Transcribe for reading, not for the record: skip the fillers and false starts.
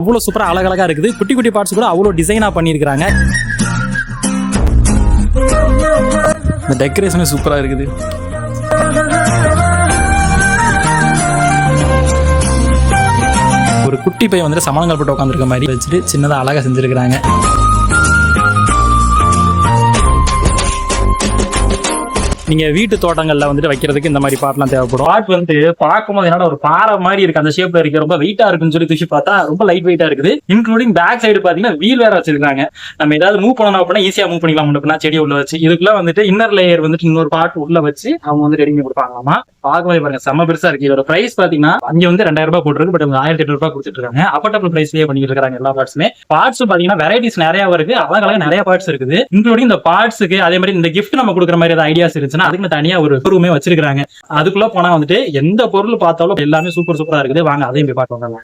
அவ்வளோ சூப்பராக அழகழகா இருக்குது. குட்டி குட்டி பார்ட்ஸ் கூட அவ்வளோ டிசைனாக பண்ணியிருக்கிறாங்க. இந்த டெக்கரேஷனும் சூப்பராக இருக்குது. ஒரு குட்டி பையன் வந்துட்டு சமணங்கள் போட்டு உட்காந்துருக்க மாதிரி வச்சுட்டு சின்னதாக அழகாக செஞ்சுருக்கிறாங்க. நீங்க வீட்டு தோட்டங்கள்ல வந்துட்டு வைக்கிறதுக்கு இந்த மாதிரி பாட்லாம் தேவைப்படும். பாட் வந்து பார்க்கும்போது என்னடா ஒரு பாறை மாதிரி இருக்கு, அந்த ஷேப்ல இருக்கு, ரொம்ப வெயிட்டா இருக்குன்னு சொல்லி தூக்கி பார்த்தா ரொம்ப லைட் வெயிட்டா இருக்குது. இன்க்ளூடிங் பேக் சைடு பாத்தீங்கன்னா வீல் வேற வச்சிருக்காங்க. நம்ம ஏதாவது மூவ் பண்ணணும் அப்படின்னா ஈஸியா மூவ் பண்ணிக்கலாம். முன்ன செடி உள்ள வச்சு இதுக்குள்ள வந்துட்டு இன்னர் லேயர் வந்துட்டு இன்னொரு பாட் உள்ள வச்சு அவங்க வந்து ரெடி பண்ணி கொடுப்பாங்களாமா. பார்க்கவே பாருங்க செம்ம பெருசா இருக்கு. இதோட பிரைஸ் பாத்தீங்கன்னா அங்க வந்து 2000 ரூபாய் போட்டுருக்கு. பட் 1800 ரூபாய் கொடுத்துட்டு இருக்காங்க. அப்பட்டபிள் பிரைஸ்லயே பண்ணிட்டு இருக்காங்க எல்லா பார்ட்ஸுமே. பார்ட்ஸ் பாத்தீங்கன்னா வெரைட்டிஸ் நிறைய இருக்கு, அழகாக நிறைய பார்ட்ஸ் இருக்குது. இன்க்ளூடிங் இந்த பார்ட்ஸுக்கு அதே மாதிரி இந்த கிஃப்ட் நம்ம கொடுக்குற மாதிரி ஏதாவது ஐடியாஸ் இருந்துச்சுன்னா அதுக்கு தனியா ஒரு ரூமே வச்சிருக்காங்க. அதுக்குள்ள போனா வந்துட்டு எந்த பொருள் பார்த்தாலும் எல்லாமே சூப்பர் சூப்பரா இருக்குது. வாங்க அதையும் போய் பார்த்து வந்தாங்க.